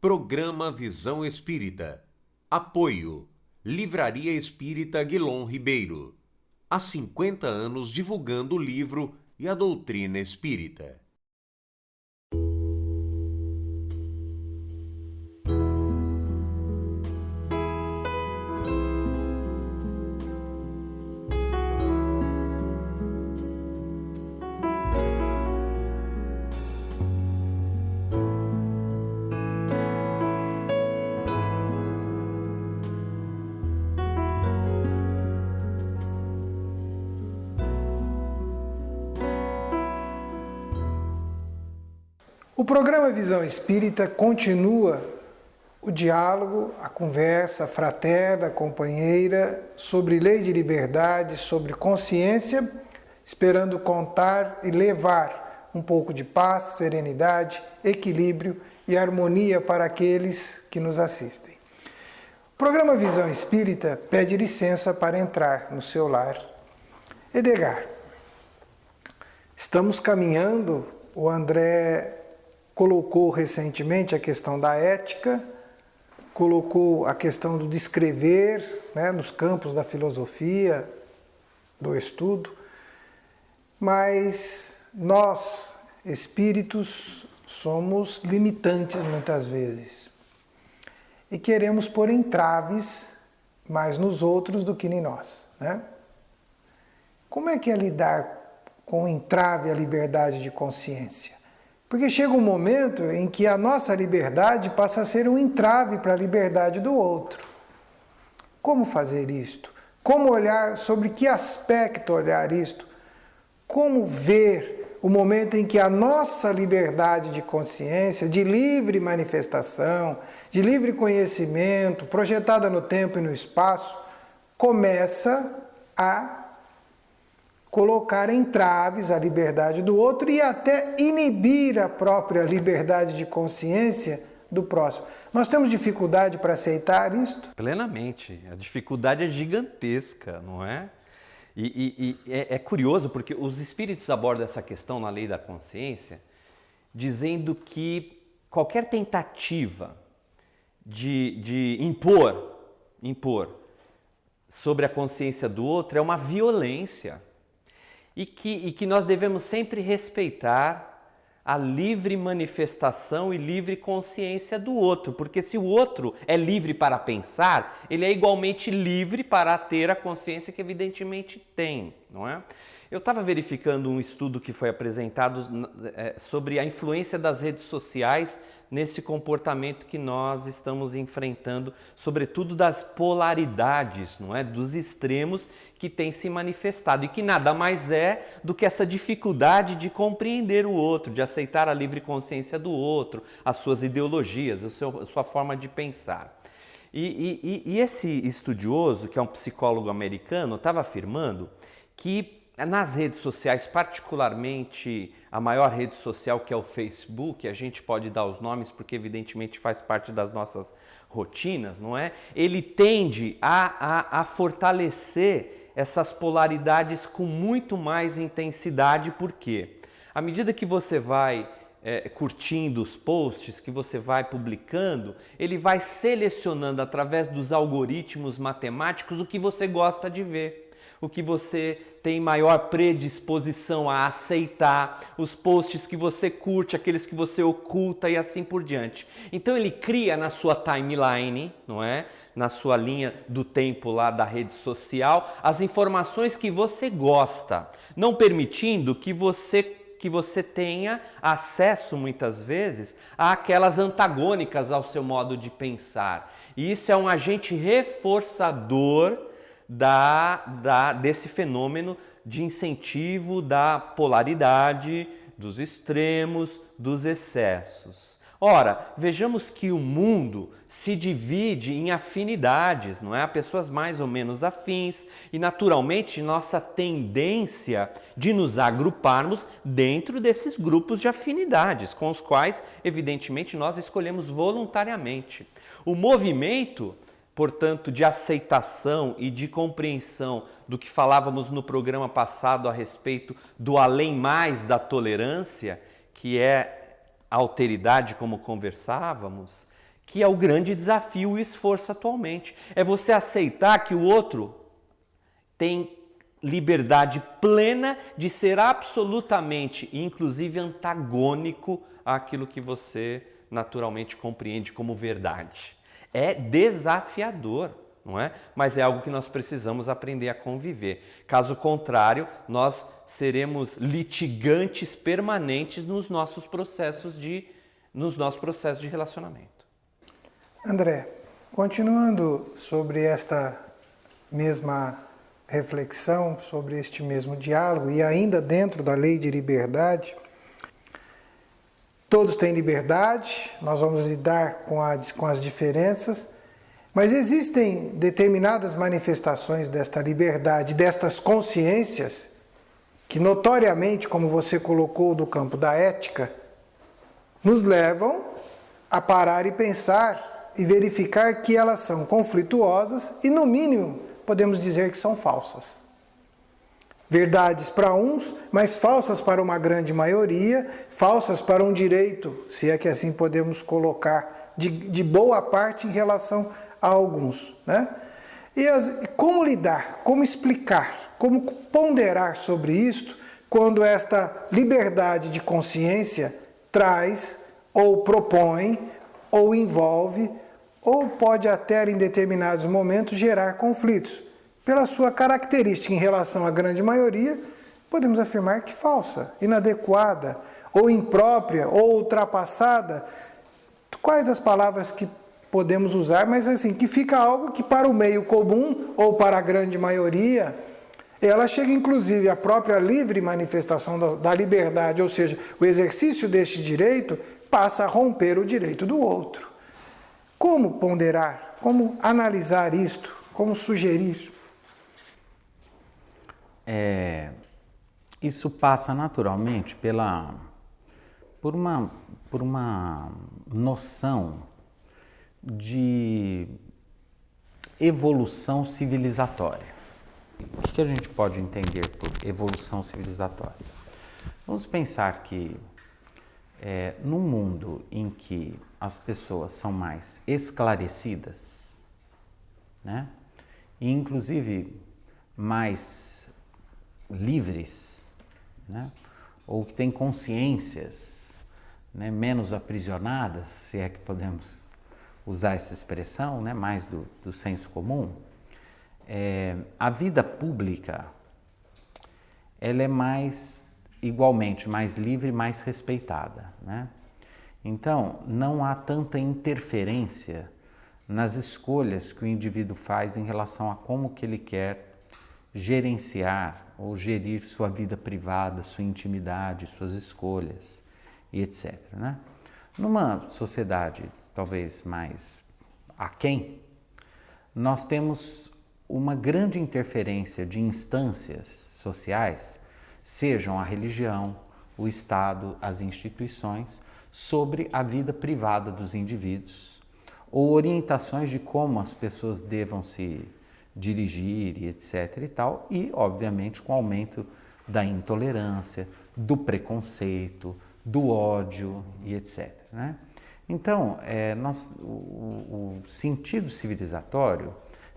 Programa Visão Espírita. Apoio. Livraria Espírita Guilom Ribeiro. Há 50 anos divulgando o livro e a doutrina espírita. O programa Visão Espírita continua o diálogo, a conversa fraterna, companheira, sobre lei de liberdade, sobre consciência, esperando contar e levar um pouco de paz, serenidade, equilíbrio e harmonia para aqueles que nos assistem. O programa Visão Espírita pede licença para entrar no seu lar. Edgar, estamos caminhando, o André colocou recentemente a questão da ética, colocou a questão do descrever, nos campos da filosofia, do estudo, mas nós, espíritos, somos limitantes muitas vezes e queremos pôr entraves mais nos outros do que em nós. Como é que é lidar com o entrave à liberdade de consciência? Porque chega um momento em que a nossa liberdade passa a ser um entrave para a liberdade do outro. Como fazer isto? Como olhar, sobre que aspecto olhar isto? Como ver o momento em que a nossa liberdade de consciência, de livre manifestação, de livre conhecimento, projetada no tempo e no espaço, começa a colocar entraves à liberdade do outro e até inibir a própria liberdade de consciência do próximo. Nós temos dificuldade para aceitar isto? Plenamente. A dificuldade é gigantesca, não é? E é curioso porque os espíritos abordam essa questão na lei da consciência dizendo que qualquer tentativa de impor sobre a consciência do outro é uma violência. E que nós devemos sempre respeitar a livre manifestação e livre consciência do outro, porque se o outro é livre para pensar, ele é igualmente livre para ter a consciência que evidentemente tem, não é? Eu estava verificando um estudo que foi apresentado sobre a influência das redes sociais nesse comportamento que nós estamos enfrentando, sobretudo das polaridades, não é? Dos extremos que têm se manifestado e que nada mais é do que essa dificuldade de compreender o outro, de aceitar a livre consciência do outro, as suas ideologias, a sua forma de pensar. E esse estudioso, que é um psicólogo americano, estava afirmando que nas redes sociais, particularmente a maior rede social, que é o Facebook, a gente pode dar os nomes porque evidentemente faz parte das nossas rotinas, não é? Ele tende a fortalecer essas polaridades com muito mais intensidade, por quê? À medida que você vai curtindo os posts, que você vai publicando, ele vai selecionando através dos algoritmos matemáticos o que você gosta de ver, o que você tem maior predisposição a aceitar, os posts que você curte, aqueles que você oculta e assim por diante. Então ele cria na sua timeline, não é? Na sua linha do tempo lá da rede social, as informações que você gosta, não permitindo que você tenha acesso muitas vezes àquelas antagônicas ao seu modo de pensar. E isso é um agente reforçador desse fenômeno de incentivo da polaridade, dos extremos, dos excessos. Ora, vejamos que o mundo se divide em afinidades, não é? Há pessoas mais ou menos afins e, naturalmente, nossa tendência de nos agruparmos dentro desses grupos de afinidades, com os quais, evidentemente, nós escolhemos voluntariamente. O movimento, portanto, de aceitação e de compreensão do que falávamos no programa passado a respeito do além mais da tolerância, que é a alteridade, como conversávamos, que é o grande desafio e o esforço atualmente. É você aceitar que o outro tem liberdade plena de ser absolutamente, inclusive antagônico àquilo que você naturalmente compreende como verdade. É desafiador, não é? Mas é algo que nós precisamos aprender a conviver. Caso contrário, nós seremos litigantes permanentes nos nossos processos de relacionamento. André, continuando sobre esta mesma reflexão, sobre este mesmo diálogo e ainda dentro da lei de liberdade, todos têm liberdade, nós vamos lidar com as diferenças, mas existem determinadas manifestações desta liberdade, destas consciências, que notoriamente, como você colocou do campo da ética, nos levam a parar e pensar e verificar que elas são conflituosas e, no mínimo, podemos dizer que são falsas. Verdades para uns, mas falsas para uma grande maioria, falsas para um direito, se é que assim podemos colocar, de boa parte em relação a alguns, né? E como lidar, como explicar, como ponderar sobre isto quando esta liberdade de consciência traz ou propõe ou envolve ou pode até em determinados momentos gerar conflitos. Pela sua característica em relação à grande maioria, podemos afirmar que falsa, inadequada, ou imprópria, ou ultrapassada. Quais as palavras que podemos usar, mas assim, que fica algo que para o meio comum, ou para a grande maioria, ela chega inclusive à própria livre manifestação da liberdade, ou seja, o exercício deste direito passa a romper o direito do outro. Como ponderar? Como analisar isto? Como sugerir? Isso passa naturalmente por uma noção de evolução civilizatória. O que a gente pode entender por evolução civilizatória? Vamos pensar que num mundo em que as pessoas são mais esclarecidas, né? E inclusive mais livres, né? Ou que têm consciências, né, menos aprisionadas, se é que podemos usar essa expressão, né, mais do senso comum, a vida pública ela é igualmente mais livre e mais respeitada, né? Então, não há tanta interferência nas escolhas que o indivíduo faz em relação a como que ele quer gerenciar ou gerir sua vida privada, sua intimidade, suas escolhas e etc, né? Numa sociedade talvez mais aquém, nós temos uma grande interferência de instâncias sociais, sejam a religião, o Estado, as instituições, sobre a vida privada dos indivíduos, ou orientações de como as pessoas devam se dirigir e etc e tal, e obviamente com o aumento da intolerância, do preconceito, do ódio e etc, né? Então, o sentido civilizatório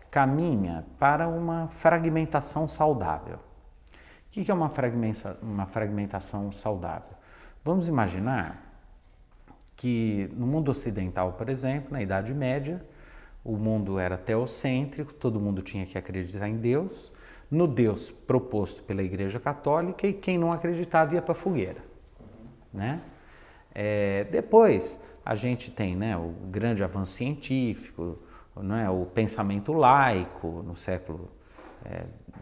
caminha para uma fragmentação saudável. O que é uma fragmentação saudável? Vamos imaginar que no mundo ocidental, por exemplo, na Idade Média, o mundo era teocêntrico, todo mundo tinha que acreditar em Deus, no Deus proposto pela Igreja Católica, e quem não acreditava ia para a fogueira, né? Depois a gente tem, né, o grande avanço científico, né, o pensamento laico no século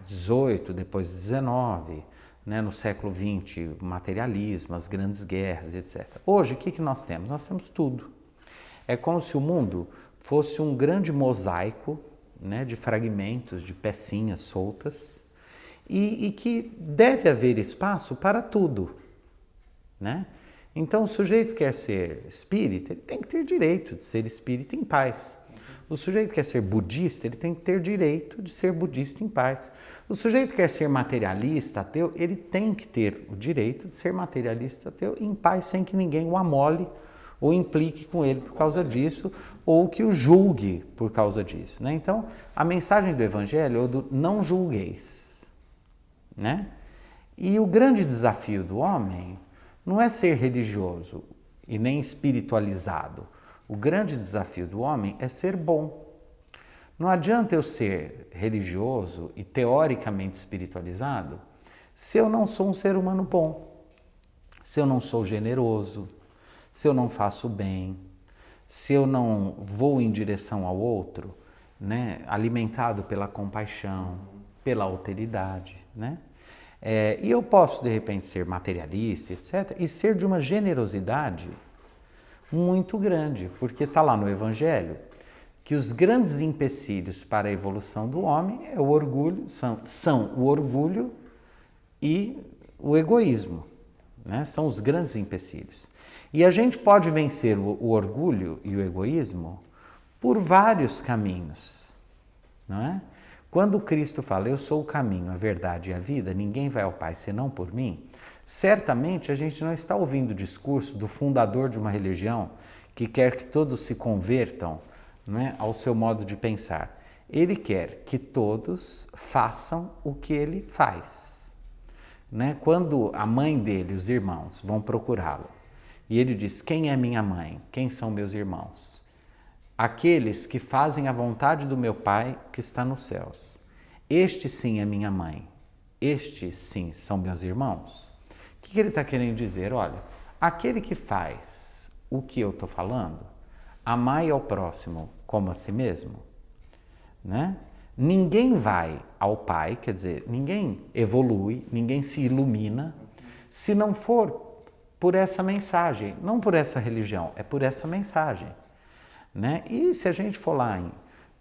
XVIII, depois XIX, né, no século XX, o materialismo, as grandes guerras, etc. Hoje, o que nós temos? Nós temos tudo. É como se o mundo fosse um grande mosaico, né, de fragmentos, de pecinhas soltas, e que deve haver espaço para tudo, né? Então, o sujeito quer ser espírita, ele tem que ter direito de ser espírita em paz. O sujeito quer ser budista, ele tem que ter direito de ser budista em paz. O sujeito quer ser materialista, ateu, ele tem que ter o direito de ser materialista, ateu, em paz, sem que ninguém o amole ou implique com ele por causa disso, ou que o julgue por causa disso, né? Então, a mensagem do Evangelho é do não julgueis, né? E o grande desafio do homem não é ser religioso e nem espiritualizado. O grande desafio do homem é ser bom. Não adianta eu ser religioso e teoricamente espiritualizado se eu não sou um ser humano bom, se eu não sou generoso, se eu não faço bem, se eu não vou em direção ao outro, né, alimentado pela compaixão, pela alteridade, né? E eu posso, de repente, ser materialista, etc., e ser de uma generosidade muito grande, porque está lá no Evangelho que os grandes empecilhos para a evolução do homem é o orgulho, são o orgulho e o egoísmo, né? São os grandes empecilhos. E a gente pode vencer o orgulho e o egoísmo por vários caminhos, não é? Quando Cristo fala, eu sou o caminho, a verdade e a vida, ninguém vai ao Pai senão por mim, certamente a gente não está ouvindo o discurso do fundador de uma religião que quer que todos se convertam, não é, ao seu modo de pensar. Ele quer que todos façam o que ele faz, né? Quando a mãe dele, os irmãos, vão procurá-lo, e ele diz, quem é minha mãe? Quem são meus irmãos? Aqueles que fazem a vontade do meu Pai que está nos céus. Este sim é minha mãe. Estes sim são meus irmãos. O que ele está querendo dizer? Olha, aquele que faz o que eu estou falando, amai ao próximo como a si mesmo, né? Ninguém vai ao Pai, quer dizer, ninguém evolui, ninguém se ilumina, se não for por essa mensagem, não por essa religião, é por essa mensagem, né? E se a gente for lá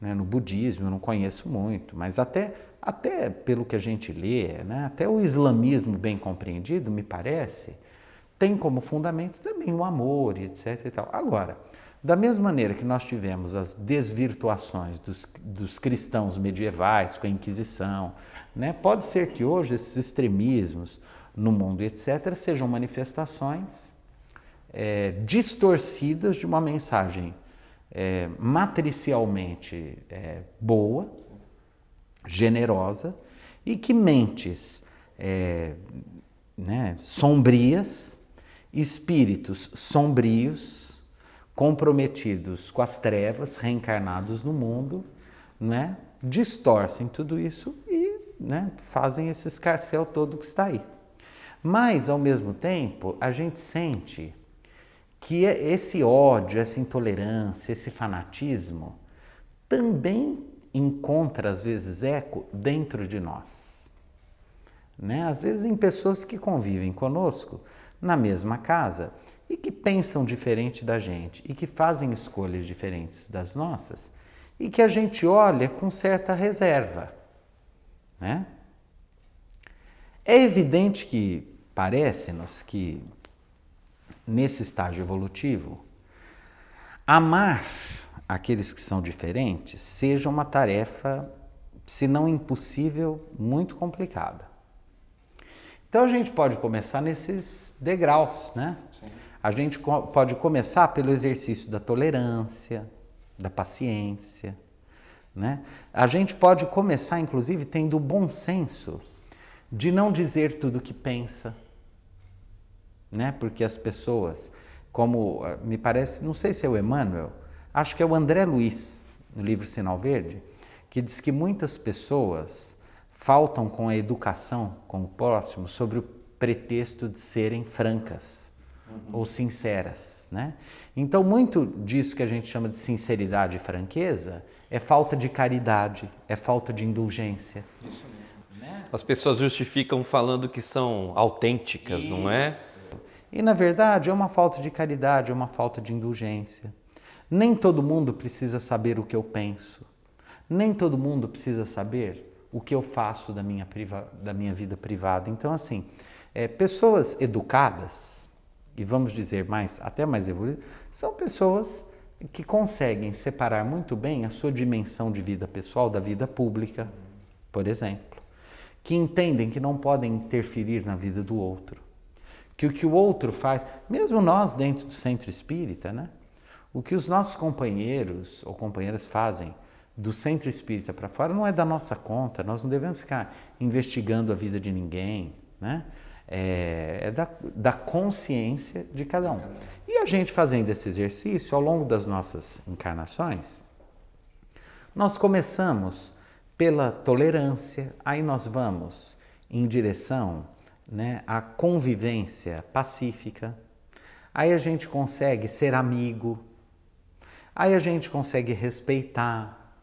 no budismo, eu não conheço muito, mas até pelo que a gente lê, né? Até o islamismo bem compreendido, me parece, tem como fundamento também o amor, etc. e tal. Agora, da mesma maneira que nós tivemos as desvirtuações dos cristãos medievais com a Inquisição, né? Pode ser que hoje esses extremismos no mundo, etc., sejam manifestações distorcidas de uma mensagem matricialmente boa, generosa, e que mentes sombrias, espíritos sombrios, comprometidos com as trevas, reencarnados no mundo, né, distorcem tudo isso e, né, fazem esse escarcéu todo que está aí. Mas, ao mesmo tempo, a gente sente que esse ódio, essa intolerância, esse fanatismo também encontra, às vezes, eco dentro de nós, né? Às vezes em pessoas que convivem conosco na mesma casa e que pensam diferente da gente e que fazem escolhas diferentes das nossas e que a gente olha com certa reserva, né? É evidente que parece-nos que nesse estágio evolutivo, amar aqueles que são diferentes seja uma tarefa, se não impossível, muito complicada. Então a gente pode começar nesses degraus, né? Sim. A gente pode começar pelo exercício da tolerância, da paciência, né? A gente pode começar, inclusive, tendo o bom senso de não dizer tudo o que pensa, né? Porque as pessoas, como me parece, não sei se é o Emmanuel, acho que é o André Luiz, no livro Sinal Verde, que diz que muitas pessoas faltam com a educação com o próximo sobre o pretexto de serem francas ou sinceras, né? Então, muito disso que a gente chama de sinceridade e franqueza é falta de caridade, é falta de indulgência. Isso mesmo. As pessoas justificam falando que são autênticas, isso, não é? E, na verdade, é uma falta de caridade, é uma falta de indulgência. Nem todo mundo precisa saber o que eu penso. Nem todo mundo precisa saber o que eu faço da minha vida privada. Então, assim, pessoas educadas, e vamos dizer até mais evoluídas, são pessoas que conseguem separar muito bem a sua dimensão de vida pessoal da vida pública, por exemplo. Que entendem que não podem interferir na vida do outro. que o outro faz, mesmo nós dentro do centro espírita, né? O que os nossos companheiros ou companheiras fazem do centro espírita para fora não é da nossa conta, nós não devemos ficar investigando a vida de ninguém, né? É da consciência de cada um. E a gente fazendo esse exercício ao longo das nossas encarnações, nós começamos pela tolerância, aí nós vamos em direção, né, à convivência pacífica, aí a gente consegue ser amigo, aí a gente consegue respeitar,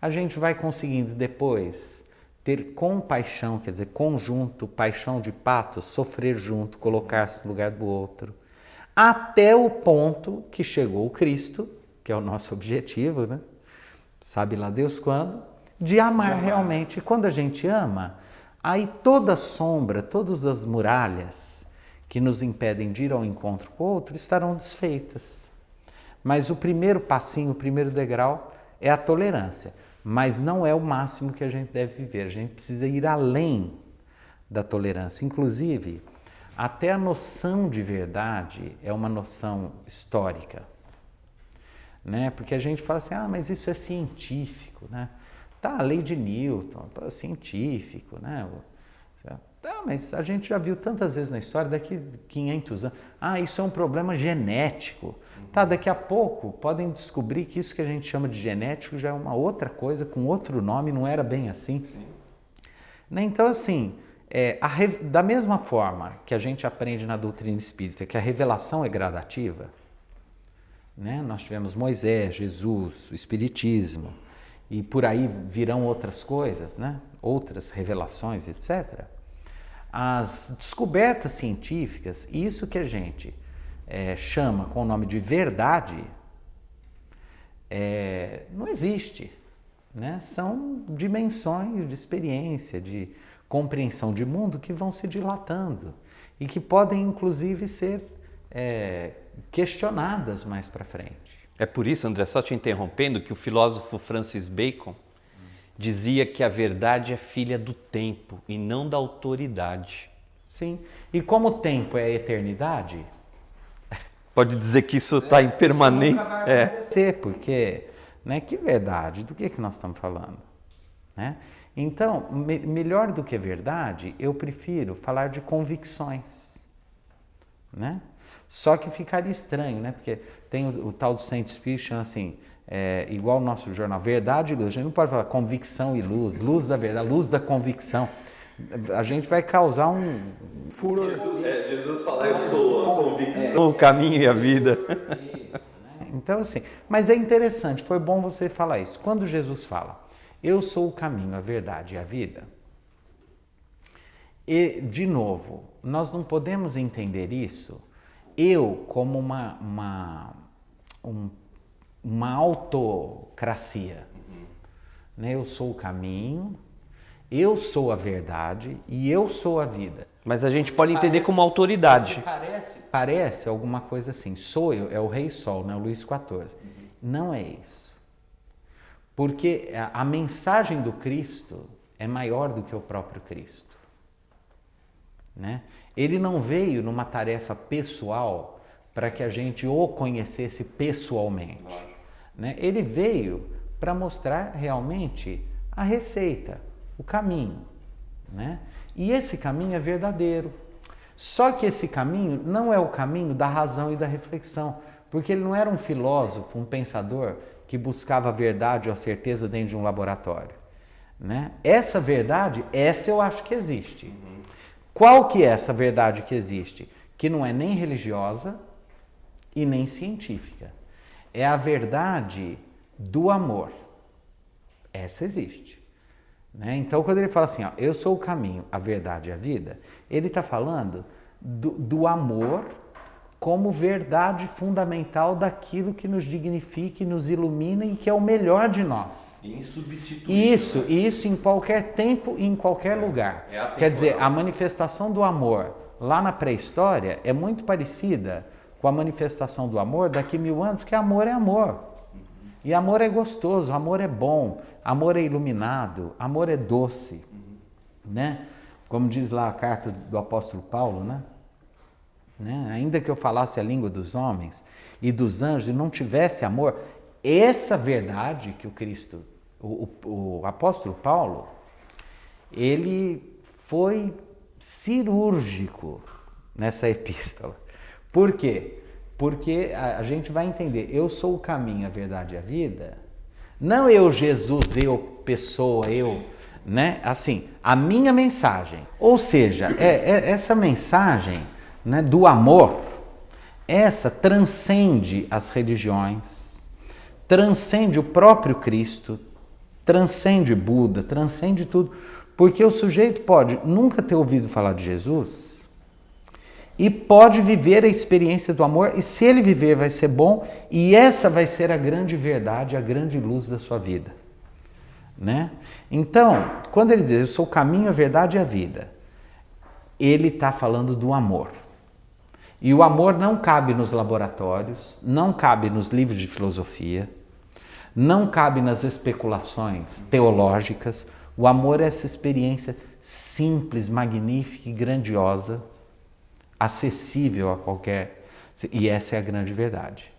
a gente vai conseguindo depois ter compaixão, quer dizer, conjunto, paixão de pato, sofrer junto, colocar-se no lugar do outro, até o ponto que chegou o Cristo, que é o nosso objetivo, né? Sabe lá Deus quando, de amar realmente. E quando a gente ama, aí toda sombra, todas as muralhas que nos impedem de ir ao encontro com o outro estarão desfeitas. Mas o primeiro passinho, o primeiro degrau é a tolerância. Mas não é o máximo que a gente deve viver. A gente precisa ir além da tolerância. Inclusive, até a noção de verdade é uma noção histórica, né? Porque a gente fala assim, mas isso é científico, né? Tá, a lei de Newton, científico, né? Tá, mas a gente já viu tantas vezes na história, daqui 500 anos, isso é um problema genético. Tá, daqui a pouco podem descobrir que isso que a gente chama de genético já é uma outra coisa, com outro nome, não era bem assim. Né? Então, assim, da mesma forma que a gente aprende na doutrina espírita que a revelação é gradativa, né? Nós tivemos Moisés, Jesus, o Espiritismo, e por aí virão outras coisas, né? Outras revelações, etc. As descobertas científicas, isso que a gente chama com o nome de verdade, não existe, né? São dimensões de experiência, de compreensão de mundo que vão se dilatando e que podem inclusive ser questionadas mais para frente. É por isso, André, só te interrompendo, que o filósofo Francis Bacon dizia que a verdade é filha do tempo e não da autoridade. Sim, e como o tempo é a eternidade, pode dizer que isso está impermanente. Isso nunca vai acontecer, porque, né, que verdade, do que nós estamos falando? Né? Então, melhor do que verdade, eu prefiro falar de convicções. Né? Só que ficaria estranho, né? Porque tem o tal do centro espírita, chama assim, igual o nosso jornal, verdade e luz. A gente não pode falar convicção e luz, luz da verdade, luz da convicção. A gente vai causar um furor. Jesus fala, eu sou a convicção, o caminho e a vida. Então, assim, mas é interessante, foi bom você falar isso. Quando Jesus fala, eu sou o caminho, a verdade e a vida, e, de novo, nós não podemos entender isso, eu como uma autocracia. Né? Eu sou o caminho, eu sou a verdade e eu sou a vida. Mas a gente pode entender como autoridade. Parece alguma coisa assim, sou eu, é o Rei Sol, né? O Luís XIV. Não é isso. Porque a mensagem do Cristo é maior do que o próprio Cristo. Né? Ele não veio numa tarefa pessoal para que a gente o conhecesse pessoalmente. Né? Ele veio para mostrar realmente a receita, o caminho. Né? E esse caminho é verdadeiro. Só que esse caminho não é o caminho da razão e da reflexão, porque ele não era um filósofo, um pensador que buscava a verdade ou a certeza dentro de um laboratório. Né? Essa verdade, essa eu acho que existe. Qual que é essa verdade que existe? Que não é nem religiosa e nem científica. É a verdade do amor. Essa existe. Né? Então, quando ele fala assim, eu sou o caminho, a verdade e a vida, ele está falando do amor como verdade fundamental daquilo que nos dignifica e nos ilumina e que é o melhor de nós. Insubstituível. Isso em qualquer tempo e em qualquer lugar. Quer dizer, a manifestação do amor lá na pré-história é muito parecida com a manifestação do amor daqui 1000 anos, porque amor é amor. E amor é gostoso, amor é bom, amor é iluminado, amor é doce. Né? Como diz lá a carta do apóstolo Paulo, né? né? Ainda que eu falasse a língua dos homens e dos anjos e não tivesse amor, essa verdade que o Cristo, o apóstolo Paulo, ele foi cirúrgico nessa epístola. Por quê? Porque a gente vai entender, eu sou o caminho, a verdade e a vida. Não eu, Jesus, eu, pessoa, eu, né? Assim, a minha mensagem. Ou seja, essa mensagem, né, do amor, essa transcende as religiões, transcende o próprio Cristo, transcende Buda, transcende tudo. Porque o sujeito pode nunca ter ouvido falar de Jesus e pode viver a experiência do amor, e se ele viver vai ser bom, e essa vai ser a grande verdade, a grande luz da sua vida, né? Então, quando ele diz, eu sou o caminho, a verdade e a vida, ele está falando do amor. E o amor não cabe nos laboratórios, não cabe nos livros de filosofia, não cabe nas especulações teológicas. O amor é essa experiência simples, magnífica e grandiosa, acessível a qualquer... E essa é a grande verdade.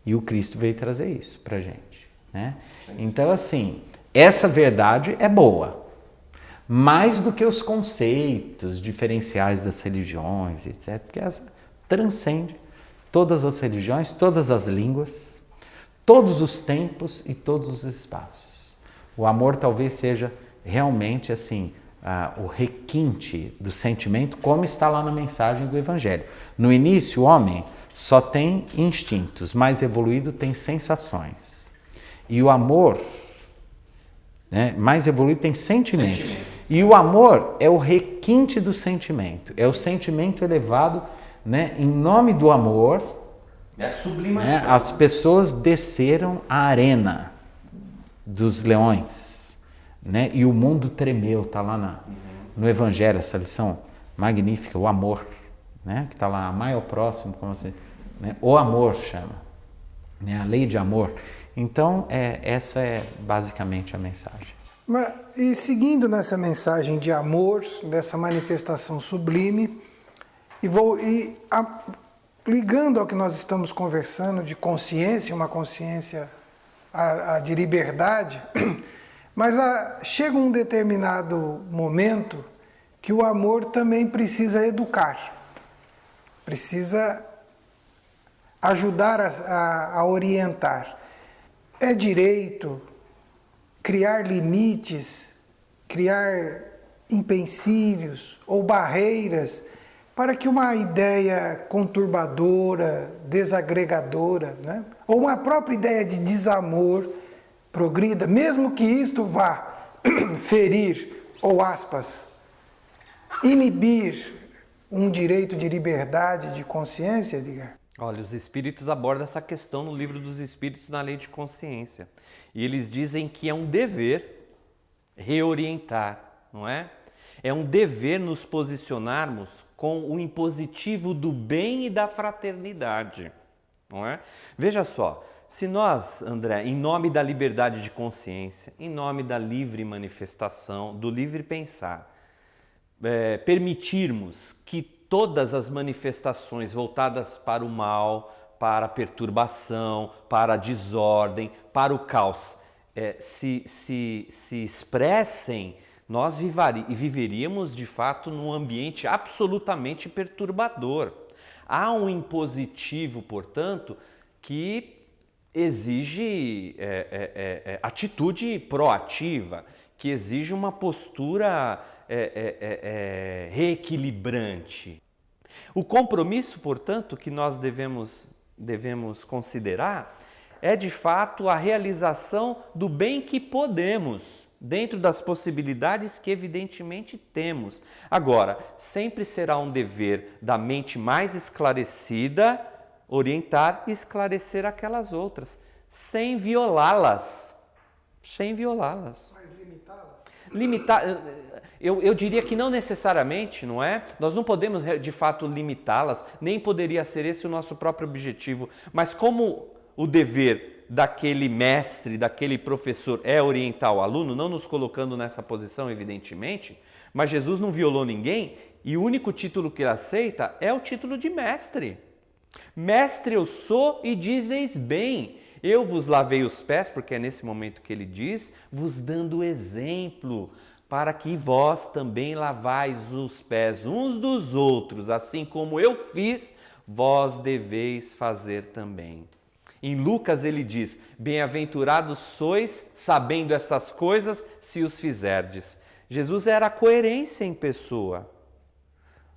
E o Cristo veio trazer isso para a gente, né? Então, assim, essa verdade é boa, mais do que os conceitos diferenciais das religiões, etc., porque essa transcende todas as religiões, todas as línguas, todos os tempos e todos os espaços. O amor talvez seja realmente assim, o requinte do sentimento, como está lá na mensagem do Evangelho. No início, o homem só tem instintos, mais evoluído tem sensações. E o amor, né, mais evoluído tem sentimentos. E o amor é o requinte do sentimento, é o sentimento elevado, né, em nome do amor. É a sublimação. Né, as pessoas desceram a arena dos leões. Né? E o mundo tremeu, está lá no Evangelho, essa lição magnífica, o amor, né? Que está lá, amar ao próximo, como você, né? O amor chama, né? A lei de amor. Então, essa é basicamente a mensagem. E seguindo nessa mensagem de amor, dessa manifestação sublime, ligando ao que nós estamos conversando de consciência, uma consciência de liberdade. Mas chega um determinado momento que o amor também precisa educar, precisa ajudar a orientar. É direito criar limites, criar empecilhos ou barreiras para que uma ideia conturbadora, desagregadora, né? Ou uma própria ideia de desamor progrida, mesmo que isto vá ferir, ou aspas, inibir um direito de liberdade, de consciência, Edgar? Olha, os Espíritos abordam essa questão no Livro dos Espíritos, na Lei de Consciência. E eles dizem que é um dever reorientar, não é? É um dever nos posicionarmos com o impositivo do bem e da fraternidade, não é? Veja só, se nós, André, em nome da liberdade de consciência, em nome da livre manifestação, do livre pensar, permitirmos que todas as manifestações voltadas para o mal, para a perturbação, para a desordem, para o caos, se expressem, nós viveríamos de fato num ambiente absolutamente perturbador. Há um impositivo, portanto, que exige atitude proativa, que exige uma postura reequilibrante. O compromisso, portanto, que nós devemos considerar é de fato a realização do bem que podemos, dentro das possibilidades que evidentemente temos. Agora, sempre será um dever da mente mais esclarecida orientar e esclarecer aquelas outras, sem violá-las. Sem violá-las. Mas limitá-las? Limitar, eu diria que não necessariamente, não é? Nós não podemos de fato limitá-las, nem poderia ser esse o nosso próprio objetivo. Mas como o dever daquele mestre, daquele professor é orientar o aluno, não nos colocando nessa posição, evidentemente, mas Jesus não violou ninguém, E o único título que ele aceita é o título de mestre. Mestre eu sou e dizeis bem. Eu vos lavei os pés, porque é nesse momento que ele diz, vos dando exemplo, para que vós também lavais os pés uns dos outros, assim como eu fiz, vós deveis fazer também. Em Lucas ele diz, bem-aventurados sois, sabendo essas coisas, se os fizerdes. Jesus era a coerência em pessoa,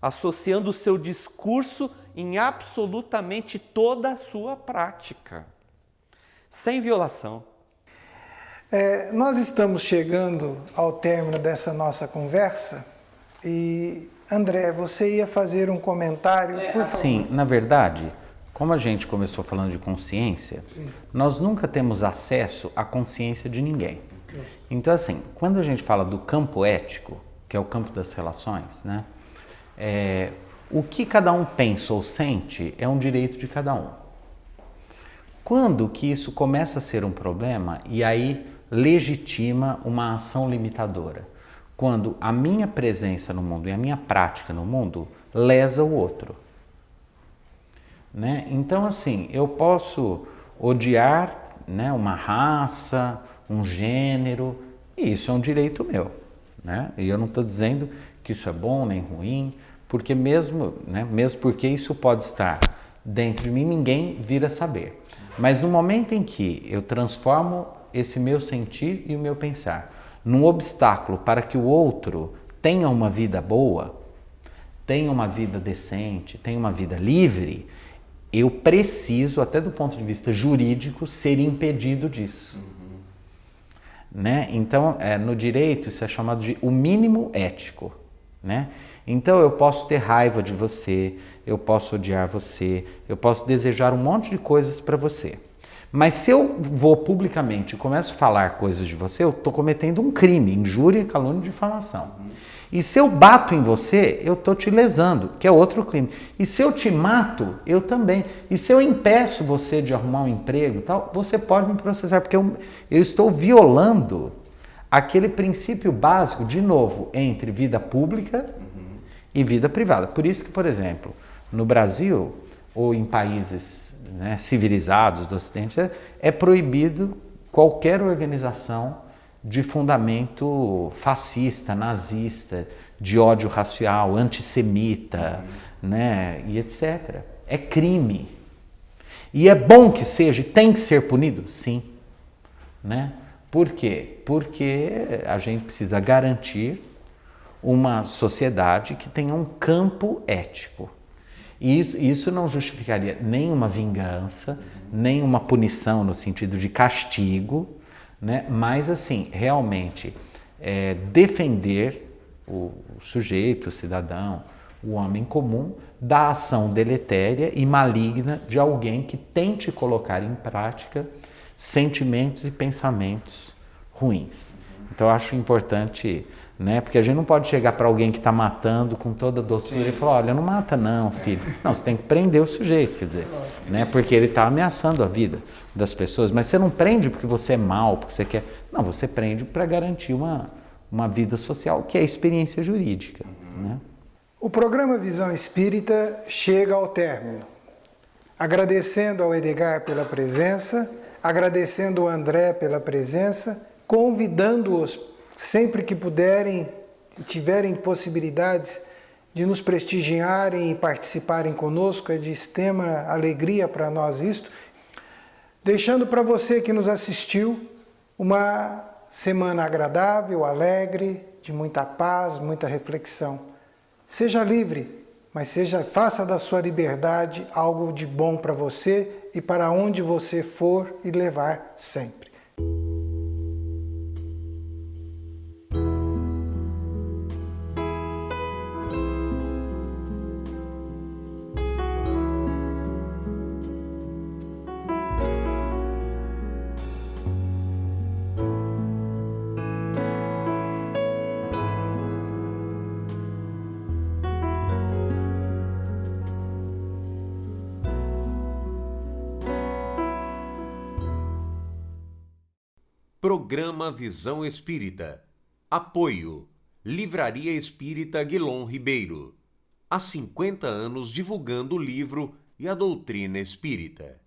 associando o seu discurso em absolutamente toda a sua prática, sem violação. Nós estamos chegando ao término dessa nossa conversa e, André, você ia fazer um comentário, por favor. Sim, na verdade, como a gente começou falando de consciência, nós nunca temos acesso à consciência de ninguém. Então, assim, quando a gente fala do campo ético, que é o campo das relações, né? O que cada um pensa ou sente é um direito de cada um. Quando que isso começa a ser um problema e aí legitima uma ação limitadora? Quando a minha presença no mundo e a minha prática no mundo lesa o outro. Né? Então, assim, eu posso odiar, né, uma raça, um gênero, e isso é um direito meu. Né? E eu não estou dizendo que isso é bom nem ruim, porque mesmo porque isso pode estar dentro de mim, ninguém vira saber. Mas no momento em que eu transformo esse meu sentir e o meu pensar num obstáculo para que o outro tenha uma vida boa, tenha uma vida decente, tenha uma vida livre, eu preciso, até do ponto de vista jurídico, ser impedido disso. Né? Então, no direito, isso é chamado de o mínimo ético. Né? Então, eu posso ter raiva de você, eu posso odiar você, eu posso desejar um monte de coisas para você. Mas se eu vou publicamente e começo a falar coisas de você, eu estou cometendo um crime, injúria, calúnia e difamação. E se eu bato em você, eu estou te lesando, que é outro crime. E se eu te mato, eu também. E se eu impeço você de arrumar um emprego, tal, você pode me processar, porque eu estou violando aquele princípio básico, de novo, entre vida pública e vida privada. Por isso que, por exemplo, no Brasil ou em países, né, civilizados do Ocidente, é proibido qualquer organização de fundamento fascista, nazista, de ódio racial, antissemita, né, e etc. É crime. E é bom que seja, e tem que ser punido? Sim. Né? Por quê? Porque a gente precisa garantir uma sociedade que tenha um campo ético. E isso não justificaria nem uma vingança, nem uma punição no sentido de castigo, né? Mas, assim, realmente defender o sujeito, o cidadão, o homem comum, da ação deletéria e maligna de alguém que tente colocar em prática sentimentos e pensamentos ruins. Então, eu acho importante, né? Porque a gente não pode chegar para alguém que está matando com toda doçura e falar, olha, não mata não, filho. Não, você tem que prender o sujeito, quer dizer, né? Porque ele está ameaçando a vida das pessoas. Mas você não prende porque você é mau, porque você quer... Não, você prende para garantir uma vida social, que é a experiência jurídica, né? O programa Visão Espírita chega ao término. Agradecendo ao Edgar pela presença, agradecendo ao André pela presença, convidando-os sempre que puderem e tiverem possibilidades de nos prestigiarem e participarem conosco, é de extrema alegria para nós isto. Deixando para você que nos assistiu uma semana agradável, alegre, de muita paz, muita reflexão. Seja livre, mas faça da sua liberdade algo de bom para você e para onde você for e levar sempre. Programa Visão Espírita. Apoio. Livraria Espírita Guilom Ribeiro. Há 50 anos divulgando o livro e a doutrina espírita.